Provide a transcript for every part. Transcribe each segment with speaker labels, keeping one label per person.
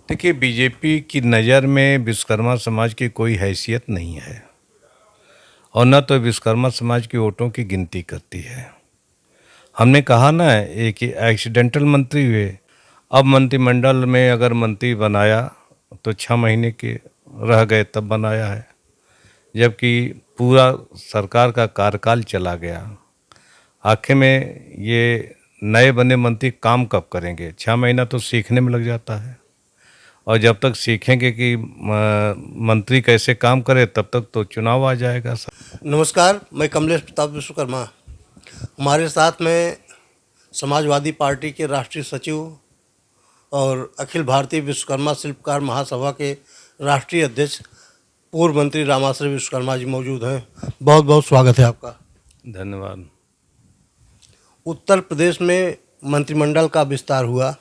Speaker 1: देखिए, बीजेपी की नज़र में विश्वकर्मा समाज की कोई हैसियत नहीं है और न तो विश्वकर्मा समाज के वोटों की गिनती करती है। हमने कहा ना, एक एक्सीडेंटल मंत्री हुए। अब मंत्रिमंडल में अगर मंत्री बनाया तो 6 महीने के रह गए तब बनाया है, जबकि पूरा सरकार का कार्यकाल चला गया। आखिर में ये नए बने मंत्री काम कब करेंगे? 6 महीना तो सीखने में लग जाता है, और जब तक सीखेंगे कि मंत्री कैसे काम करे तब तक तो चुनाव आ जाएगा।
Speaker 2: नमस्कार, मैं कमलेश प्रताप विश्वकर्मा। हमारे साथ में समाजवादी पार्टी के राष्ट्रीय सचिव और अखिल भारतीय विश्वकर्मा शिल्पकार महासभा के राष्ट्रीय अध्यक्ष पूर्व मंत्री रामाश्रय विश्वकर्मा जी मौजूद हैं। बहुत बहुत स्वागत है आपका।
Speaker 1: धन्यवाद।
Speaker 2: उत्तर प्रदेश में मंत्रिमंडल का विस्तार हुआ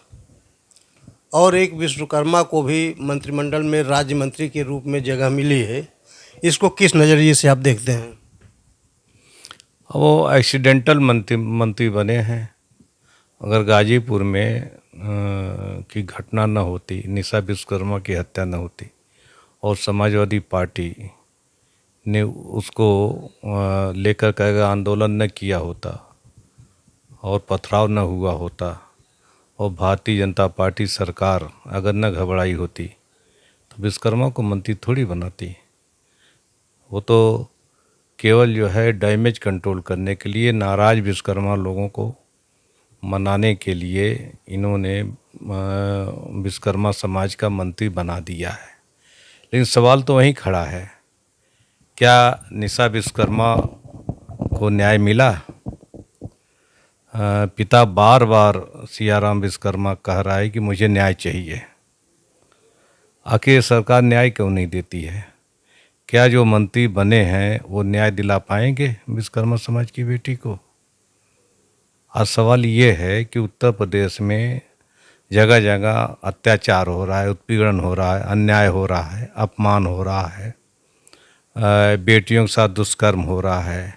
Speaker 2: और एक विश्वकर्मा को भी मंत्रिमंडल में राज्य मंत्री के रूप में जगह मिली है। इसको किस नज़रिए से आप देखते हैं?
Speaker 1: वो एक्सीडेंटल मंत्री बने हैं। अगर गाजीपुर में की घटना न होती, निशा विश्वकर्मा की हत्या न होती और समाजवादी पार्टी ने उसको लेकर के आंदोलन न किया होता और पथराव न हुआ होता और भारतीय जनता पार्टी सरकार अगर न घबराई होती तो विश्वकर्मा को मंत्री थोड़ी बनाती। वो तो केवल जो है डैमेज कंट्रोल करने के लिए, नाराज विश्वकर्मा लोगों को मनाने के लिए इन्होंने विश्वकर्मा समाज का मंत्री बना दिया है। लेकिन सवाल तो वहीं खड़ा है, क्या निशा विश्वकर्मा को न्याय मिला? पिता बार बार सियाराम विश्वकर्मा कह रहा है कि मुझे न्याय चाहिए। आखिर सरकार न्याय क्यों नहीं देती है? क्या जो मंत्री बने हैं वो न्याय दिला पाएंगे विश्वकर्मा समाज की बेटी को? आज सवाल ये है कि उत्तर प्रदेश में जगह जगह अत्याचार हो रहा है, उत्पीड़न हो रहा है, अन्याय हो रहा है, अपमान हो रहा है, बेटियों के साथ दुष्कर्म हो रहा है,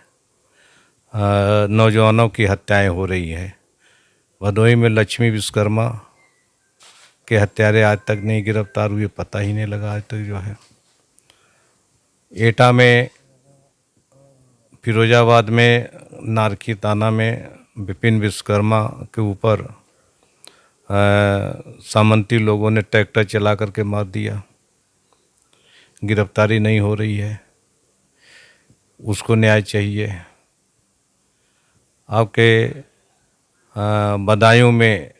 Speaker 1: नौजवानों की हत्याएं हो रही हैं। भदोही में लक्ष्मी विश्वकर्मा के हत्यारे आज तक नहीं गिरफ्तार हुए, पता ही नहीं लगा आज तक जो है। एटा में, फिरोजाबाद में, नारकी थाना में विपिन विश्वकर्मा के ऊपर सामंती लोगों ने ट्रैक्टर चला करके मार दिया। गिरफ्तारी नहीं हो रही है, उसको न्याय चाहिए। आपके बदायूं में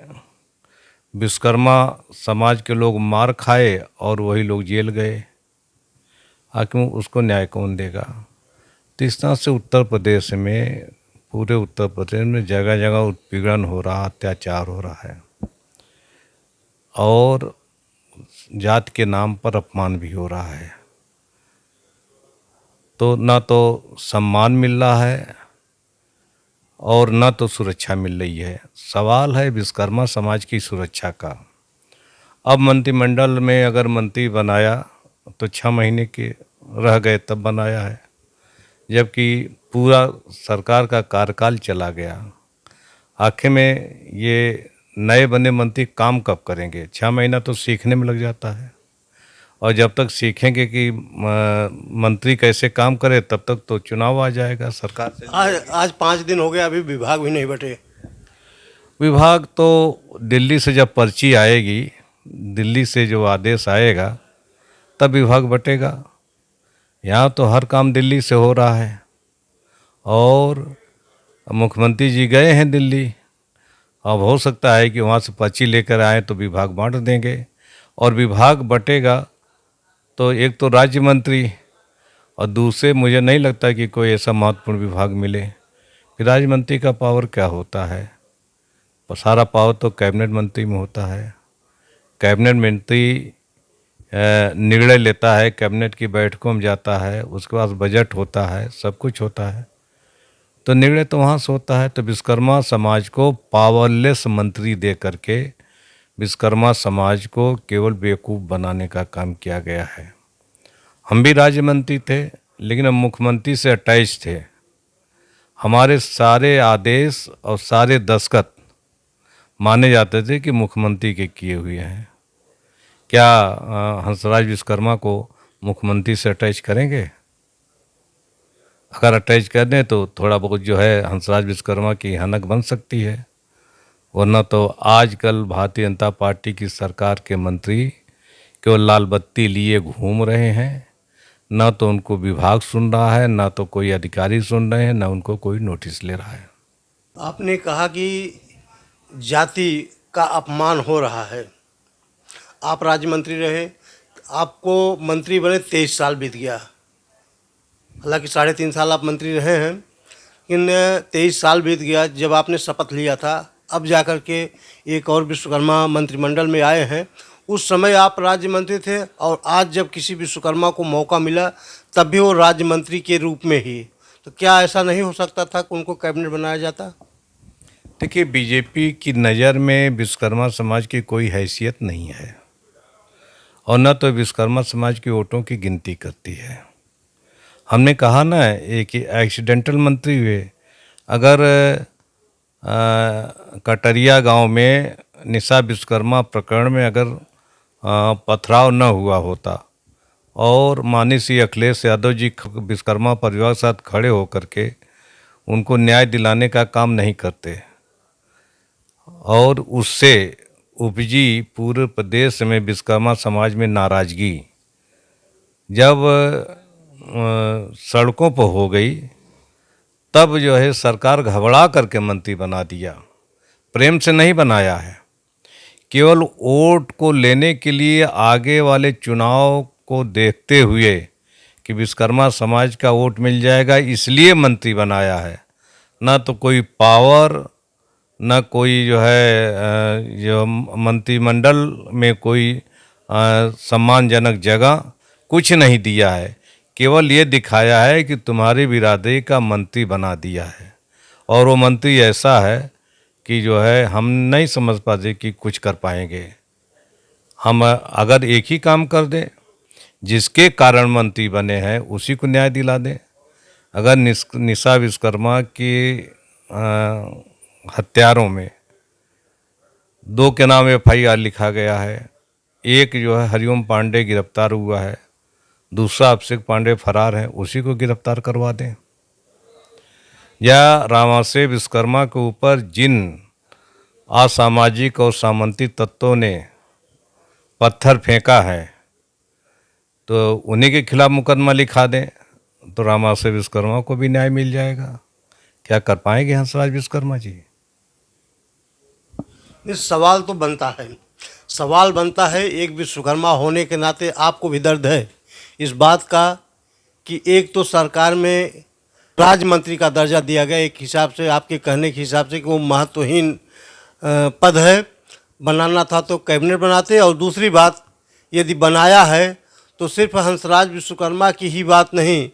Speaker 1: विश्वकर्मा समाज के लोग मार खाए और वही लोग जेल गए। आखिर उसको न्याय कौन देगा? तो इस तरह से उत्तर प्रदेश में, पूरे उत्तर प्रदेश में जगह जगह उत्पीड़न हो रहा, अत्याचार हो रहा है और जात के नाम पर अपमान भी हो रहा है। तो ना तो सम्मान मिल रहा है और न तो सुरक्षा मिल रही है। सवाल है विश्वकर्मा समाज की सुरक्षा का। अब मंत्रिमंडल में अगर मंत्री बनाया तो 6 महीने के रह गए तब बनाया है, जबकि पूरा सरकार का कार्यकाल चला गया। आखिर में ये नए बने मंत्री काम कब करेंगे? 6 महीना तो सीखने में लग जाता है, और जब तक सीखेंगे कि मंत्री कैसे काम करे तब तक तो चुनाव आ जाएगा सरकार से।
Speaker 2: आज 5 दिन हो गए, अभी विभाग भी नहीं बटे।
Speaker 1: विभाग तो दिल्ली से जब पर्ची आएगी, दिल्ली से जो आदेश आएगा तब विभाग बटेगा। यहाँ तो हर काम दिल्ली से हो रहा है और मुख्यमंत्री जी गए हैं दिल्ली। अब हो सकता है कि वहाँ से पर्ची लेकर आए तो विभाग बांट देंगे, और विभाग बटेगा तो एक तो राज्य मंत्री और दूसरे मुझे नहीं लगता कि कोई ऐसा महत्वपूर्ण विभाग मिले। फिर राज्य मंत्री का पावर क्या होता है? सारा पावर तो कैबिनेट मंत्री में होता है। कैबिनेट मंत्री निर्णय लेता है, कैबिनेट की बैठकों में जाता है, उसके पास बजट होता है, सब कुछ होता है, तो निर्णय तो वहाँ से होता है। तो विश्वकर्मा समाज को पावरलेस मंत्री दे करके विश्वकर्मा समाज को केवल बेवकूफ़ बनाने का काम किया गया है। हम भी राज्य मंत्री थे, लेकिन हम मुख्यमंत्री से अटैच थे। हमारे सारे आदेश और सारे दस्तखत माने जाते थे कि मुख्यमंत्री के किए हुए हैं। क्या हंसराज विश्वकर्मा को मुख्यमंत्री से अटैच करेंगे? अगर अटैच कर दें तो थोड़ा बहुत जो है हंसराज विश्वकर्मा की हनक बन सकती है, वरना तो आजकल भारतीय जनता पार्टी की सरकार के मंत्री केवल लाल बत्ती लिए घूम रहे हैं। ना तो उनको विभाग सुन रहा है, ना तो कोई अधिकारी सुन रहे हैं, ना उनको कोई नोटिस ले रहा है।
Speaker 2: आपने कहा कि जाति का अपमान हो रहा है। आप राज्य मंत्री रहे, आपको मंत्री बने 23 साल बीत गया। हालांकि 3.5 साल आप मंत्री रहे हैं, लेकिन 23 साल बीत गया जब आपने शपथ लिया था। अब जाकर के एक और विश्वकर्मा मंत्रिमंडल में आए हैं। उस समय आप राज्य मंत्री थे और आज जब किसी विश्वकर्मा को मौका मिला तब भी वो राज्य मंत्री के रूप में ही। तो क्या ऐसा नहीं हो सकता था कि उनको कैबिनेट बनाया जाता?
Speaker 1: देखिए, बीजेपी की नज़र में विश्वकर्मा समाज की कोई हैसियत नहीं है और न तो विश्वकर्मा समाज के वोटों की गिनती करती है। हमने कहा ना, एक एक्सीडेंटल मंत्री हुए। अगर कटरिया गांव में निशा विश्वकर्मा प्रकरण में अगर पथराव न हुआ होता और माननीय श्री अखिलेश यादव जी विश्वकर्मा परिवार के साथ खड़े होकर के उनको न्याय दिलाने का काम नहीं करते और उससे उपजी पूरे प्रदेश में विश्वकर्मा समाज में नाराजगी जब सड़कों पर हो गई, तब जो है सरकार घबरा करके मंत्री बना दिया। प्रेम से नहीं बनाया है, केवल वोट को लेने के लिए आगे वाले चुनाव को देखते हुए कि विश्वकर्मा समाज का वोट मिल जाएगा इसलिए मंत्री बनाया है। ना तो कोई पावर, न कोई जो है जो मंत्रिमंडल में कोई सम्मानजनक जगह कुछ नहीं दिया है। केवल ये दिखाया है कि तुम्हारी बिरादरी का मंत्री बना दिया है और वो मंत्री ऐसा है कि जो है हम नहीं समझ पाते कि कुछ कर पाएंगे। हम अगर एक ही काम कर दें, जिसके कारण मंत्री बने हैं उसी को न्याय दिला दें। अगर निशा विश्वकर्मा की हत्यारों में 2 के नाम FIR लिखा गया है, एक जो है हरिओम पांडे गिरफ्तार हुआ है, दूसरा अभिषेक पांडे फरार है, उसी को गिरफ्तार करवा दें। या रामाशय विश्वकर्मा के ऊपर जिन असामाजिक और सामंती तत्वों ने पत्थर फेंका है तो उन्हीं के खिलाफ मुकदमा लिखा दें, तो रामाशय विश्वकर्मा को भी न्याय मिल जाएगा। क्या कर पाएंगे हंसराज विश्वकर्मा जी?
Speaker 2: इस सवाल तो बनता है, सवाल बनता है। एक विश्वकर्मा होने के नाते आपको भी दर्द है इस बात का कि एक तो सरकार में राज्य मंत्री का दर्जा दिया गया, एक हिसाब से आपके कहने के हिसाब से कि वो महत्वहीन पद है। बनाना था तो कैबिनेट बनाते। और दूसरी बात, यदि बनाया है तो सिर्फ हंसराज विश्वकर्मा की ही बात नहीं।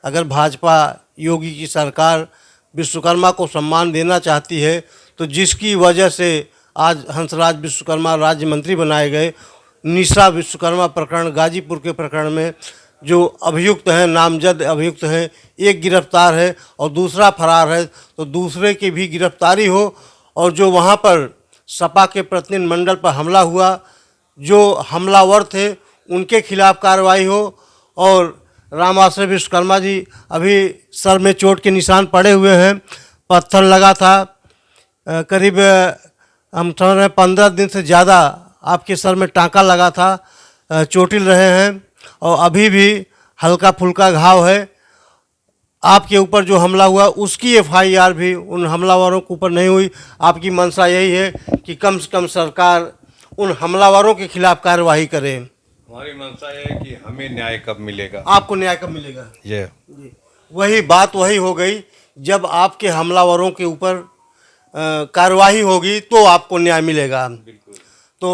Speaker 2: अगर भाजपा योगी की सरकार विश्वकर्मा को सम्मान देना चाहती है तो जिसकी वजह से आज हंसराज विश्वकर्मा राज्य मंत्री बनाए गए, निशा विश्वकर्मा प्रकरण गाजीपुर के प्रकरण में जो अभियुक्त हैं, नामजद अभियुक्त हैं, एक गिरफ्तार है और दूसरा फरार है, तो दूसरे की भी गिरफ्तारी हो और जो वहाँ पर सपा के प्रतिनिधि मंडल पर हमला हुआ, जो हमलावर थे उनके खिलाफ कार्रवाई हो। और रामाशय विश्वकर्मा जी अभी सर में चोट के निशान पड़े हुए हैं, पत्थर लगा था, करीब हम समझ रहे 15 दिन से ज़्यादा आपके सर में टाँका लगा था, चोटिल रहे हैं और अभी भी हल्का फुल्का घाव है। आपके ऊपर जो हमला हुआ उसकी FIR भी उन हमलावरों के ऊपर नहीं हुई। आपकी मंशा यही है कि कम से कम सरकार उन हमलावरों के खिलाफ कार्रवाई करे।
Speaker 1: हमारी मंशा है कि हमें न्याय कब मिलेगा,
Speaker 2: आपको न्याय कब मिलेगा?
Speaker 1: ये
Speaker 2: जी, वही बात वही हो गई। जब आपके हमलावरों के ऊपर कार्रवाई होगी तो आपको न्याय मिलेगा। तो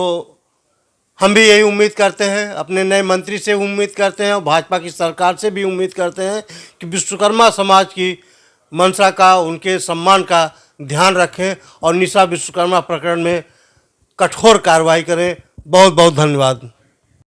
Speaker 2: हम भी यही उम्मीद करते हैं, अपने नए मंत्री से उम्मीद करते हैं और भाजपा की सरकार से भी उम्मीद करते हैं कि विश्वकर्मा समाज की मंशा का, उनके सम्मान का ध्यान रखें और निशा विश्वकर्मा प्रकरण में कठोर कार्रवाई करें। बहुत बहुत धन्यवाद।